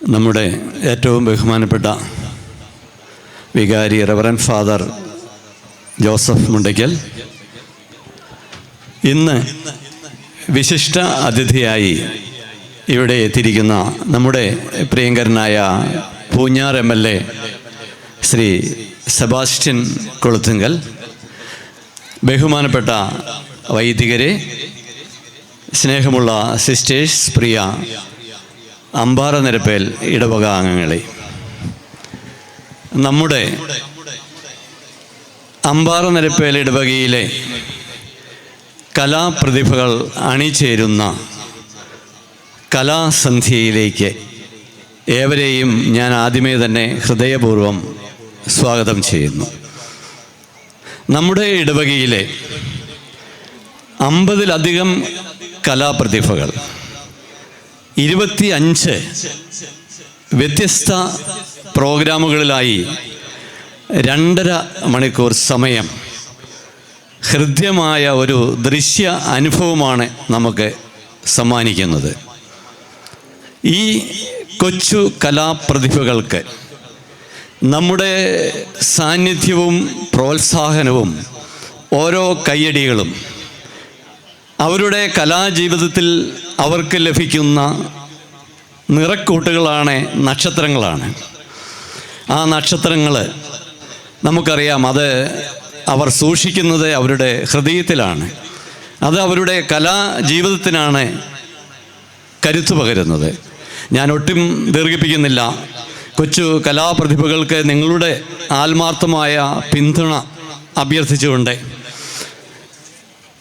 നമ്മുടെ ഏറ്റവും ബഹുമാനപ്പെട്ട വികാരി റവറൻഡ് ഫാദർ ജോസഫ് മുണ്ടയ്ക്കൽ ഇന്ന് വിശിഷ്ട അതിഥിയായി ഇവിടെ എത്തിയിരിക്കുന്ന നമ്മുടെ പ്രിയങ്കരനായ പൂഞ്ഞാർ MLA ശ്രീ സെബാസ്റ്റ്യൻ കൊളുത്തുങ്കൽ, ബഹുമാനപ്പെട്ട വൈദികരെ, സ്നേഹമുള്ള സിസ്റ്റേഴ്സ്, പ്രിയ അമ്പാറ നിരപ്പേൽ ഇടവക അംഗങ്ങളെ, നമ്മുടെ അമ്പാറ നിരപ്പേൽ ഇടവകയിലെ കലാപ്രതിഭകൾ അണിചേരുന്ന കലാസന്ധ്യയിലേക്ക് ഏവരെയും ഞാൻ ആദ്യമേ തന്നെ ഹൃദയപൂർവ്വം സ്വാഗതം ചെയ്യുന്നു. നമ്മുടെ ഇടവകയിലെ 50-ലധികം കലാപ്രതിഭകൾ 25 വ്യത്യസ്ത പ്രോഗ്രാമുകളിലായി 2.5 മണിക്കൂർ സമയം ഹൃദ്യമായ ഒരു ദൃശ്യ അനുഭവമാണ് നമുക്ക് സമ്മാനിക്കുന്നത്. ഈ കൊച്ചു കലാപ്രതിഭകൾക്ക് നമ്മുടെ സാന്നിധ്യവും പ്രോത്സാഹനവും ഓരോ കയ്യടികളും അവരുടെ കലാജീവിതത്തിൽ അവർക്ക് ലഭിക്കുന്ന നിറക്കൂട്ടുകളാണ്, നക്ഷത്രങ്ങളാണ്. ആ നക്ഷത്രങ്ങൾ നമുക്കറിയാം, അത് അവർ സൂക്ഷിക്കുന്നത് അവരുടെ ഹൃദയത്തിലാണ്. അത് അവരുടെ കലാജീവിതത്തിനാണ് കരുത്തു പകരുന്നത്. ഞാൻ ഒട്ടും ദീർഘിപ്പിക്കുന്നില്ല. കൊച്ചു കലാപ്രതിഭകൾക്ക് നിങ്ങളുടെ ആത്മാർത്ഥമായ പിന്തുണ അഭ്യർത്ഥിച്ചുകൊണ്ട്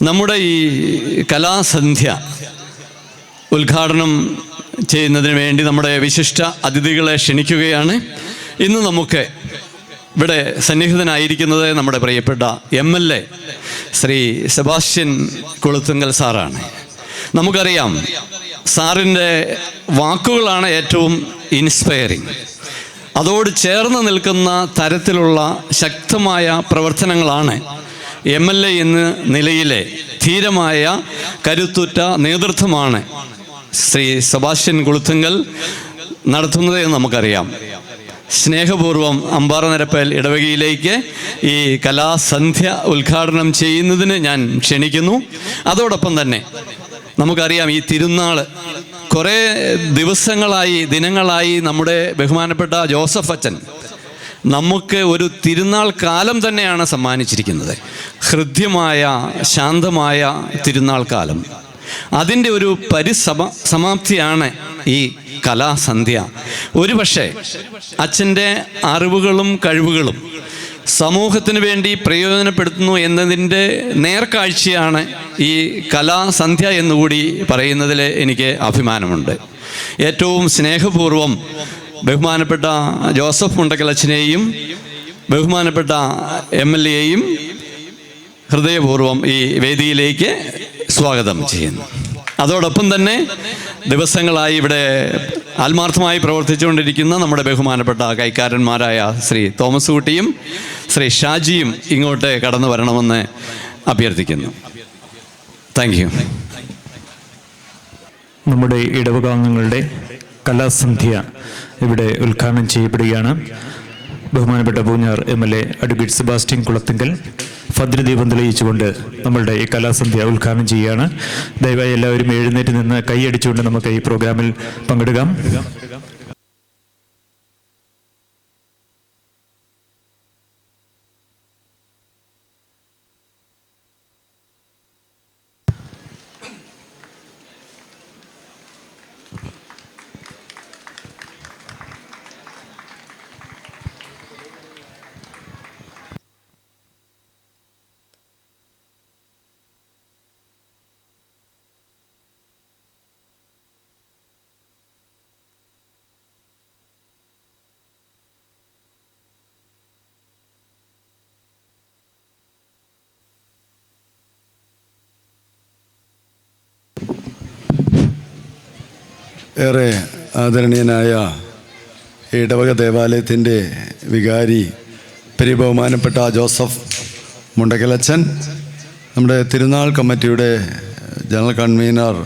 നമ്മുടെ ഈ കലാസന്ധ്യ ഉദ്ഘാടനം ചെയ്യുന്നതിന് വേണ്ടി നമ്മുടെ വിശിഷ്ട അതിഥികളെ ക്ഷണിക്കുകയാണ്. ഇന്ന് നമുക്ക് ഇവിടെ സന്നിഹിതനായിരിക്കുന്നത് നമ്മുടെ പ്രിയപ്പെട്ട MLA ശ്രീ സെബാസ്റ്റ്യൻ കൊളുത്തുങ്കൽ സാറാണ്. നമുക്കറിയാം, സാറിൻ്റെ വാക്കുകളാണ് ഏറ്റവും ഇൻസ്പയറിങ്. അതോട് ചേർന്ന് നിൽക്കുന്ന തരത്തിലുള്ള ശക്തമായ പ്രവർത്തനങ്ങളാണ് MLA എന്ന നിലയിലെ ധീരമായ കരുത്തുറ്റ നേതൃത്വമാണ് ശ്രീ സെബാസ്റ്റ്യൻ കൊളുത്തുങ്കൽ നടത്തുന്നത് എന്ന് നമുക്കറിയാം. സ്നേഹപൂർവ്വം അമ്പാറ നിരപ്പേൽ ഇടവകയിലേക്ക് ഈ കലാസന്ധ്യ ഉദ്ഘാടനം ചെയ്യുന്നതിന് ഞാൻ ക്ഷണിക്കുന്നു. അതോടൊപ്പം തന്നെ നമുക്കറിയാം, ഈ തിരുനാൾ കുറേ ദിനങ്ങളായി നമ്മുടെ ബഹുമാനപ്പെട്ട ജോസഫ് അച്ഛൻ നമുക്ക് ഒരു തിരുനാൾ കാലം തന്നെയാണ് സമ്മാനിച്ചിരിക്കുന്നത്. ഹൃദ്യമായ ശാന്തമായ തിരുനാൾ കാലം. അതിൻ്റെ ഒരു സമാപ്തിയാണ് ഈ കലാസന്ധ്യ. ഒരുപക്ഷെ അച്ഛൻ്റെ അറിവുകളും കഴിവുകളും സമൂഹത്തിന് വേണ്ടി പ്രയോജനപ്പെടുത്തുന്നു എന്നതിൻ്റെ നേർക്കാഴ്ചയാണ് ഈ കലാസന്ധ്യ എന്നുകൂടി പറയുന്നതിൽ എനിക്ക് അഭിമാനമുണ്ട്. ഏറ്റവും സ്നേഹപൂർവ്വം ബഹുമാനപ്പെട്ട ജോസഫ് മുണ്ടയ്ക്കൽ അച്ഛനെയും ബഹുമാനപ്പെട്ട MLAയെയും ഹൃദയപൂർവ്വം ഈ വേദിയിലേക്ക് സ്വാഗതം ചെയ്യുന്നു. അതോടൊപ്പം തന്നെ ദിവസങ്ങളായി ഇവിടെ ആത്മാർത്ഥമായി പ്രവർത്തിച്ചുകൊണ്ടിരിക്കുന്ന നമ്മുടെ ബഹുമാനപ്പെട്ട കൈക്കാരന്മാരായ ശ്രീ തോമസ് കുട്ടിയും ശ്രീ ഷാജിയും ഇങ്ങോട്ട് കടന്നു വരണമെന്ന് അഭ്യർത്ഥിക്കുന്നു. Thank you. നമ്മുടെ ഇടവകാംഗങ്ങളുടെ കലാസന്ധ്യ ഇവിടെ ഉദ്ഘാടനം ചെയ്യപ്പെടുകയാണ്. ബഹുമാനപ്പെട്ട Poonjar MLA advocate Sebastian Koluthunkal ഭദ്രദീപം തെളിയിച്ചുകൊണ്ട് നമ്മളുടെ ഈ കലാസന്ധ്യ ഉദ്ഘാടനം ചെയ്യുകയാണ്. ദയവായി എല്ലാവരും എഴുന്നേറ്റ് നിന്ന് കൈയടിച്ചുകൊണ്ട് നമുക്ക് ഈ പ്രോഗ്രാമിൽ പങ്കെടുക്കാം. ഏറെ ആദരണീയനായ ഇടവക ദേവാലയത്തിൻ്റെ വികാരി ബഹുമാനപ്പെട്ട ജോസഫ് മുണ്ടയ്ക്കലച്ചൻ, നമ്മുടെ തിരുനാൾ കമ്മിറ്റിയുടെ general convener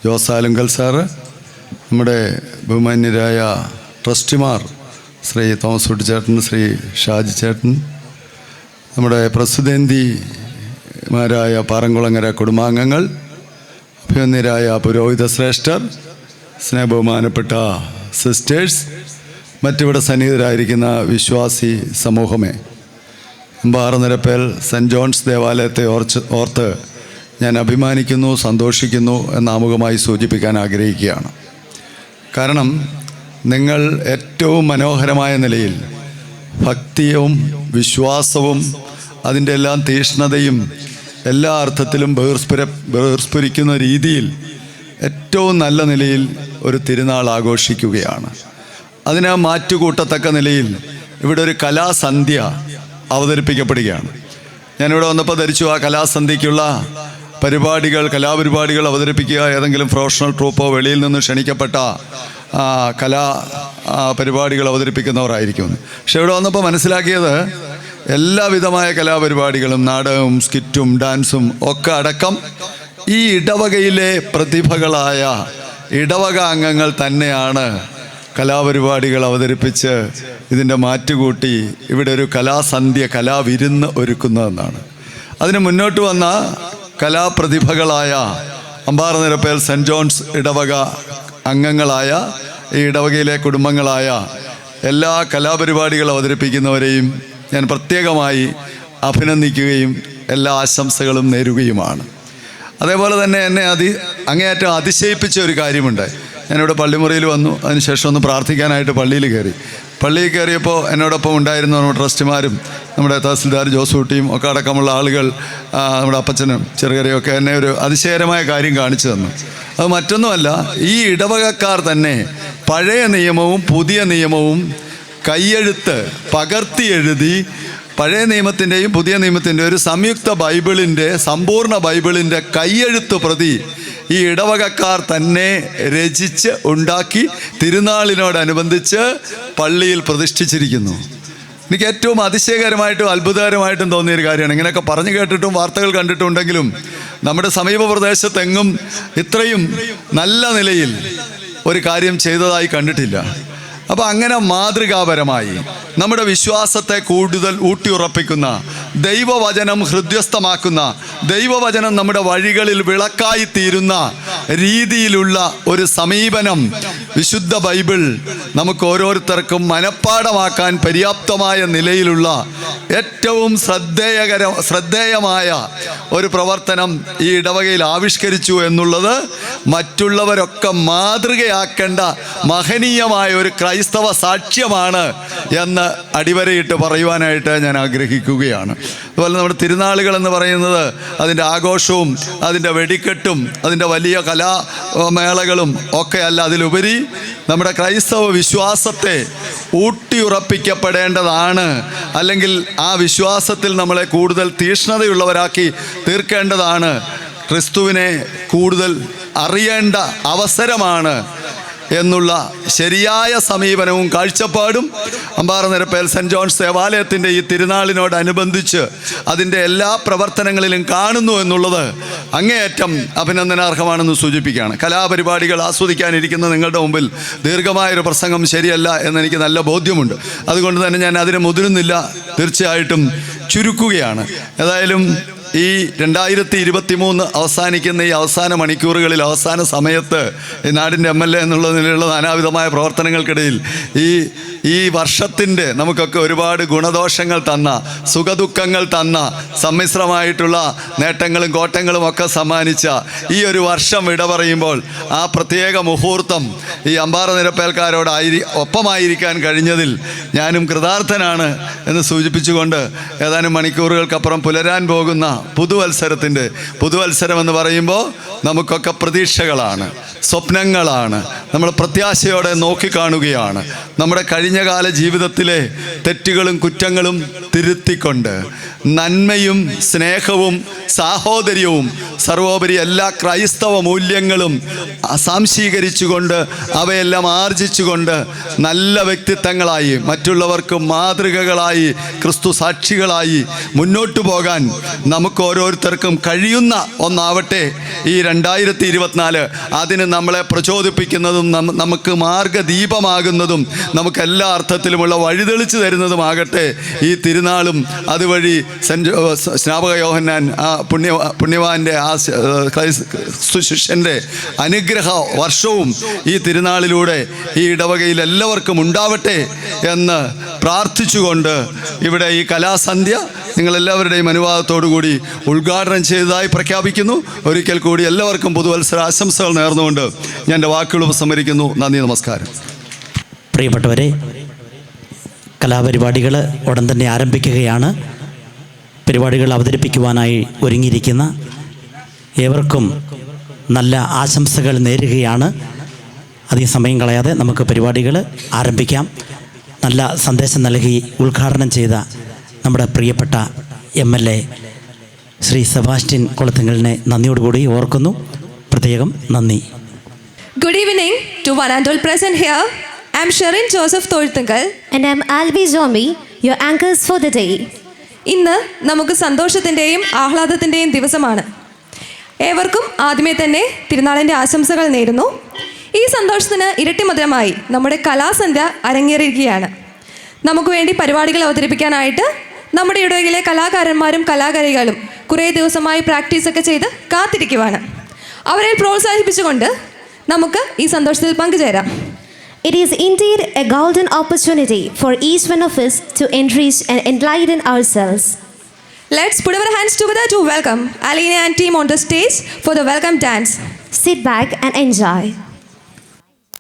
Jose Alunkal sir, നമ്മുടെ ബഹുമാന്യരായ ട്രസ്റ്റിമാർ ശ്രീ തോമസ് കുട്ടിച്ചേട്ടൻ, ശ്രീ ഷാജി ചേട്ടൻ, നമ്മുടെ പ്രസിദ്ധേന്തിമാരായ പാറംകുളങ്ങര കുടുംബാംഗങ്ങൾ, അഭിമന്യരായ പുരോഹിത ശ്രേഷ്ഠർ, സ്നേഹബഹുമാനപ്പെട്ട സിസ്റ്റേഴ്സ്, മറ്റിവിടെ സന്നിഹിതരായിരിക്കുന്ന വിശ്വാസി സമൂഹമേ, അമ്പാറനിരപ്പേൽ സെൻറ്റ് ജോൺസ് ദേവാലയത്തെ ഓർത്ത് ഞാൻ അഭിമാനിക്കുന്നു, സന്തോഷിക്കുന്നു എന്ന് ആമുഖമായി സൂചിപ്പിക്കാൻ ആഗ്രഹിക്കുകയാണ്. കാരണം നിങ്ങൾ ഏറ്റവും മനോഹരമായ നിലയിൽ ഭക്തിയും വിശ്വാസവും അതിൻ്റെ എല്ലാം തീക്ഷ്ണതയും എല്ലാ അർത്ഥത്തിലും ബഹിർസ്ഫുരിക്കുന്ന രീതിയിൽ ഏറ്റവും നല്ല നിലയിൽ ഒരു തിരുനാൾ ആഘോഷിക്കുകയാണ്. അതിന് മാറ്റുകൂട്ടത്തക്ക നിലയിൽ ഇവിടെ ഒരു കലാസന്ധ്യ അവതരിപ്പിക്കപ്പെടുകയാണ്. ഞാനിവിടെ വന്നപ്പോൾ ധരിച്ചു ആ കലാസന്ധ്യയ്ക്കുള്ള കലാപരിപാടികൾ അവതരിപ്പിക്കുക ഏതെങ്കിലും പ്രൊഫഷണൽ ട്രൂപ്പോ വെളിയിൽ നിന്ന് ക്ഷണിക്കപ്പെട്ട പരിപാടികൾ അവതരിപ്പിക്കുന്നവരായിരിക്കും. പക്ഷെ ഇവിടെ വന്നപ്പോൾ മനസ്സിലാക്കിയത് എല്ലാവിധമായ കലാപരിപാടികളും, നാടകവും, സ്കിറ്റും, ഡാൻസും ഒക്കെ അടക്കം ഈ ഇടവകയിലെ പ്രതിഭകളായ ഇടവക അംഗങ്ങൾ തന്നെയാണ് കലാപരിപാടികൾ അവതരിപ്പിച്ച് ഇതിൻ്റെ മാറ്റുകൂട്ടി ഇവിടെ ഒരു കലാസന്ധ്യ, കലാവിരുന്ന് ഒരുക്കുന്നതെന്നാണ്. അതിന് മുന്നോട്ട് വന്ന കലാപ്രതിഭകളായ അമ്പാറനിരപ്പേൽ സെൻറ്റ് ജോൺസ് ഇടവക അംഗങ്ങളായ ഈ ഇടവകയിലെ കുടുംബങ്ങളായ എല്ലാ കലാപരിപാടികൾ അവതരിപ്പിക്കുന്നവരെയും ഞാൻ പ്രത്യേകമായി അഭിനന്ദിക്കുകയും എല്ലാ ആശംസകളും നേരുകയുമാണ്. അതേപോലെ തന്നെ എന്നെ അങ്ങേയറ്റം അതിശയിപ്പിച്ച ഒരു കാര്യമുണ്ട്. ഞാനിവിടെ പള്ളിമുറിയിൽ വന്നു, അതിനുശേഷം ഒന്ന് പ്രാർത്ഥിക്കാനായിട്ട് പള്ളിയിൽ കയറിയപ്പോൾ എന്നോടൊപ്പം ഉണ്ടായിരുന്ന നമ്മുടെ ട്രസ്റ്റിമാരും നമ്മുടെ തഹസിൽദാർ ജോസൂട്ടിയും ഒക്കെ അടക്കമുള്ള ആളുകൾ, നമ്മുടെ അപ്പച്ചനും ചെറുകരയൊക്കെ എന്നെ ഒരു അതിശയകരമായ കാര്യം കാണിച്ചു തന്നു. അത് മറ്റൊന്നുമല്ല, ഈ ഇടവകക്കാർ തന്നെ പഴയ നിയമവും പുതിയ നിയമവും കൈയെഴുത്ത് പകർത്തി എഴുതി പഴയ നിയമത്തിൻ്റെയും പുതിയ നിയമത്തിൻ്റെയും ഒരു സംയുക്ത ബൈബിളിൻ്റെ, സമ്പൂർണ്ണ ബൈബിളിൻ്റെ കൈയെഴുത്ത് പ്രതി ഈ ഇടവകക്കാർ തന്നെ രചിച്ച് ഉണ്ടാക്കി തിരുനാളിനോടനുബന്ധിച്ച് പള്ളിയിൽ പ്രതിഷ്ഠിച്ചിരിക്കുന്നു. എനിക്ക് ഏറ്റവും അതിശയകരമായിട്ടും അത്ഭുതകരമായിട്ടും തോന്നിയൊരു കാര്യമാണ്. ഇങ്ങനെയൊക്കെ പറഞ്ഞു കേട്ടിട്ടും വാർത്തകൾ കണ്ടിട്ടുണ്ടെങ്കിലും നമ്മുടെ സമീപ പ്രദേശത്തെങ്ങും ഇത്രയും നല്ല നിലയിൽ ഒരു കാര്യം ചെയ്തതായി കണ്ടിട്ടില്ല. അപ്പോൾ അങ്ങനെ മാതൃകാപരമായി നമ്മുടെ വിശ്വാസത്തെ കൂടുതൽ ഊട്ടിയുറപ്പിക്കുന്ന, ദൈവവചനം ഹൃദ്യസ്ഥമാക്കുന്ന, ദൈവവചനം നമ്മുടെ വഴികളിൽ വിളക്കായി തീരുന്ന രീതിയിലുള്ള ഒരു സമീപനം വിശുദ്ധ ബൈബിൾ നമുക്ക് ഓരോരുത്തർക്കും മനഃപ്പാഠമാക്കാൻ പര്യാപ്തമായ നിലയിലുള്ള ഏറ്റവും ശ്രദ്ധേയമായ ഒരു പ്രവർത്തനം ഈ ഇടവകയിൽ ആവിഷ്കരിച്ചു എന്നുള്ളത് മറ്റുള്ളവരൊക്കെ മാതൃകയാക്കേണ്ട മഹനീയമായ ഒരു ക്രൈസ്തവ സാക്ഷ്യമാണ് എന്ന് അടിവരയിട്ട് പറയുവാനായിട്ട് ഞാൻ ആഗ്രഹിക്കുകയാണ്. അതുപോലെ നമ്മുടെ തിരുനാളുകൾ എന്ന് പറയുന്നത് അതിൻ്റെ ആഘോഷവും അതിൻ്റെ വെടിക്കെട്ടും അതിൻ്റെ വലിയ കലാമേളകളും ഒക്കെ അല്ല, അതിലുപരി നമ്മുടെ ക്രൈസ്തവ വിശ്വാസത്തെ ഊട്ടിയുറപ്പിക്കപ്പെടേണ്ടതാണ്. അല്ലെങ്കിൽ ആ വിശ്വാസത്തിൽ നമ്മളെ കൂടുതൽ തീക്ഷ്ണതയുള്ളവരാക്കി തീർക്കേണ്ടതാണ്. ക്രിസ്തുവിനെ കൂടുതൽ അറിയേണ്ട അവസരമാണ് എന്നുള്ള ശരിയായ സമീപനവും കാഴ്ചപ്പാടും അമ്പാറനിരപ്പേൽ സെൻറ്റ് ജോൺസ് ദേവാലയത്തിൻ്റെ ഈ തിരുനാളിനോടനുബന്ധിച്ച് അതിൻ്റെ എല്ലാ പ്രവർത്തനങ്ങളിലും കാണുന്നു എന്നുള്ളത് അങ്ങേയറ്റം അഭിനന്ദനാർഹമാണെന്ന് സൂചിപ്പിക്കുകയാണ്. കലാപരിപാടികൾ ആസ്വദിക്കാനിരിക്കുന്ന നിങ്ങളുടെ മുമ്പിൽ ദീർഘമായൊരു പ്രസംഗം ശരിയല്ല എന്നെനിക്ക് നല്ല ബോധ്യമുണ്ട്. അതുകൊണ്ട് തന്നെ ഞാൻ അതിന് മുതിരുന്നില്ല, തീർച്ചയായിട്ടും ചുരുക്കുകയാണ്. ഏതായാലും ഈ 2023 അവസാനിക്കുന്ന ഈ അവസാന മണിക്കൂറുകളിൽ, അവസാന സമയത്ത് ഈ നാടിൻ്റെ MLA എന്നുള്ള നിലയിലുള്ള നാനാവിധമായ പ്രവർത്തനങ്ങൾക്കിടയിൽ ഈ വർഷത്തിൻ്റെ നമുക്കൊക്കെ ഒരുപാട് ഗുണദോഷങ്ങൾ തന്ന, സുഖദുഃഖങ്ങൾ തന്ന, സമ്മിശ്രമായിട്ടുള്ള നേട്ടങ്ങളും കോട്ടങ്ങളും ഒക്കെ സമ്മാനിച്ച ഈ ഒരു വർഷം വിട പറയുമ്പോൾ ആ പ്രത്യേക മുഹൂർത്തം ഈ അമ്പാറനിരപ്പേൽക്കാരോട് ഒപ്പമായിരിക്കാൻ കഴിഞ്ഞതിൽ ഞാനും കൃതാർത്ഥനാണ് എന്ന് സൂചിപ്പിച്ചുകൊണ്ട് ഏതാനും മണിക്കൂറുകൾക്കപ്പുറം പുലരാൻ പോകുന്ന പുതുവത്സരം എന്ന് പറയുമ്പോൾ നമുക്കൊക്കെ പ്രതീക്ഷകളാണ്, സ്വപ്നങ്ങളാണ്. നമ്മൾ പ്രത്യാശയോടെ നോക്കിക്കാണുകയാണ്. നമ്മുടെ കഴിഞ്ഞകാല ജീവിതത്തിലെ തെറ്റുകളും കുറ്റങ്ങളും തിരുത്തിക്കൊണ്ട് നന്മയും സ്നേഹവും സാഹോദര്യവും സർവോപരി എല്ലാ ക്രൈസ്തവ മൂല്യങ്ങളും സാംശീകരിച്ചുകൊണ്ട് അവയെല്ലാം ആർജിച്ചുകൊണ്ട് നല്ല വ്യക്തിത്വങ്ങളായി മറ്റുള്ളവർക്ക് മാതൃകകളായി ക്രിസ്തു സാക്ഷികളായി മുന്നോട്ടു പോകാൻ നമുക്ക് ഓരോരുത്തർക്കും കഴിയുന്ന ഒന്നാവട്ടെ ഈ 2024. അതിന് നമ്മളെ പ്രചോദിപ്പിക്കുന്നതും നമുക്ക് മാർഗദീപമാകുന്നതും നമുക്ക് എല്ലാ അർത്ഥത്തിലുമുള്ള വഴിതെളിച്ചു തരുന്നതുമാകട്ടെ ഈ തിരുനാളും. അതുവഴി സ്നാപക യോഹന്നാൻ ആ പുണ്യവാൻ്റെ ആ ശിഷ്യൻ്റെ അനുഗ്രഹ വർഷവും ഈ തിരുനാളിലൂടെ ഈ ഇടവകയിൽ എല്ലാവർക്കും ഉണ്ടാവട്ടെ എന്ന് പ്രാർത്ഥിച്ചുകൊണ്ട് ഇവിടെ ഈ കലാസന്ധ്യ നിങ്ങളെല്ലാവരുടെയും അനുവാദത്തോടുകൂടി ഉദ്ഘാടനം ചെയ്തതായി പ്രഖ്യാപിക്കുന്നു. ഒരിക്കൽ കൂടി എല്ലാവർക്കും പുതുവത്സര ആശംസകൾ നേർന്നുകൊണ്ട് ഞാൻ എൻ്റെ വാക്കുകൾ ഉപസംഹരിക്കുന്നു. നന്ദി, നമസ്കാരം. പ്രിയപ്പെട്ടവരെ, കലാപരിപാടികൾ ഉടൻ തന്നെ ആരംഭിക്കുകയാണ്. പരിപാടികൾ അവതരിപ്പിക്കുവാനായി ഒരുങ്ങിയിരിക്കുന്ന ഏവർക്കും നല്ല ആശംസകൾ നേരുകയാണ്. അധികം സമയം കളയാതെ നമുക്ക് പരിപാടികൾ ആരംഭിക്കാം. നല്ല സന്ദേശം നൽകി ഉദ്ഘാടനം ചെയ്ത നമ്മുടെ പ്രിയപ്പെട്ട MLA ശ്രീ സെബാസ്റ്റ്യൻ കുളത്തിങ്കലിനെ നന്ദിയോടുകൂടി ഓർക്കുന്നു. പ്രത്യേകം നന്ദി. Good evening to one and all present here. I am Sherin Joseph Tholthinkal and I am Alvi Zombie, your anchors for the day. ഇന്ന് നമുക്ക് സന്തോഷത്തിൻ്റെയും ആഹ്ലാദത്തിൻ്റെയും ദിവസമാണ്. ഏവർക്കും ആദ്യമേ തന്നെ തിരുനാളിൻ്റെ ആശംസകൾ നേരുന്നു. ഈ സന്തോഷത്തിന് ഇരട്ടി മധുരമായി നമ്മുടെ കലാസന്ധ്യ അരങ്ങേറിയിരിക്കുകയാണ്. നമുക്ക് വേണ്ടി പരിപാടികൾ അവതരിപ്പിക്കാനായിട്ട് നമ്മുടെ ഇടവകയിലെ കലാകാരന്മാരും കലാകാരികളും കുറേ ദിവസമായി പ്രാക്ടീസൊക്കെ ചെയ്ത് കാത്തിരിക്കുവാണ്. അവരെ പ്രോത്സാഹിപ്പിച്ചുകൊണ്ട് നമുക്ക് ഈ സന്തോഷത്തിൽ പങ്കുചേരാം. It is indeed a golden opportunity for each one of us to enrich and enlighten ourselves. Let's put our hands together to welcome Alina and team on the stage for the welcome dance. Sit back and enjoy.